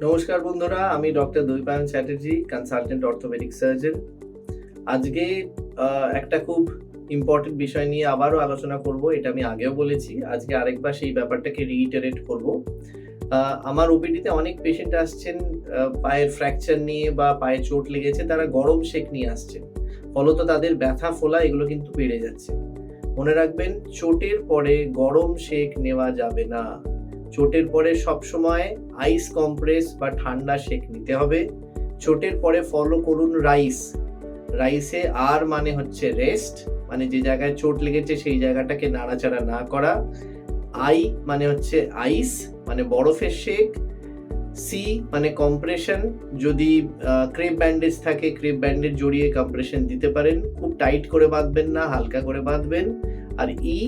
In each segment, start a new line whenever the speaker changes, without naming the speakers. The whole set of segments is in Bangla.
নমস্কার বন্ধুরা, আমি doctor Dwaipayan Chatterjee, consultant orthopaedic surgeon. আজকে একটা খুব ইম্পর্টেন্ট বিষয় নিয়ে আবারও আলোচনা করব। এটা আমি আগেও বলেছি, আজকে আরেকবার সেই ব্যাপারটাকে রিইটারেট করব। আমার ওপিডিতে অনেক পেশেন্ট আসছেন পায়ের ফ্র্যাকচার নিয়ে বা পায়ে চোট লেগেছে, তারা গরম সেক নিয়ে আসছেন, ফলত তাদের ব্যথা ফোলা এগুলো কিন্তু বেড়ে যাচ্ছে। মনে রাখবেন, চোটের পরে গরম সেক নেওয়া যাবে না। চোটের পরে সবসময় আইস কম্প্রেস বা ঠান্ডা সেক নিতে হবে। চোটের পরে ফলো করুন রাইসে আর মানে হচ্ছে রেস্ট, মানে যে জায়গায় চোট লেগেছে সেই জায়গাটাকে নাড়াচাড়া না করা। আই মানে হচ্ছে আইস, মানে বরফের শেক। সি মানে কম্প্রেশন, যদি ক্রেপ ব্যান্ডেজ থাকে ক্রেপ ব্যান্ডেজ জড়িয়ে কম্প্রেশন দিতে পারেন, খুব টাইট করে বাঁধবেন না, হালকা করে বাঁধবেন। আর ই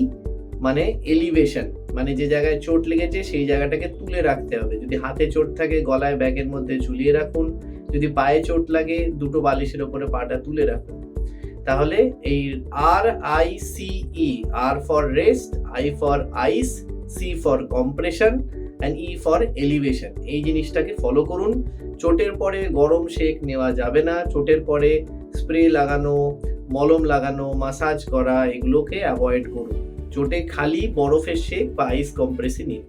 মানে এলিভেশন, মানে যে জায়গায় চোট লেগেছে সেই জায়গাটাকে তুলে রাখতে হবে। যদি হাতে চোট থাকে গলায় ব্যাগের মধ্যে ঝুলিয়ে রাখুন, যদি পায়ে চোট লাগে দুটো বালিশের ওপরে পাটা তুলে রাখুন। তাহলে এই RICE, R for rest, I for ice, C for compression and E for elevation, এই জিনিসটাকে ফলো করুন। চোটের পরে গরম শেক নেওয়া যাবে না। চোটের পরে স্প্রে লাগানো, মলম লাগানো, মাসাজ করা, এগুলোকে অ্যাভয়েড করুন। চোটে খালি বরফের শেক বা আইস কম্প্রেসই নিন।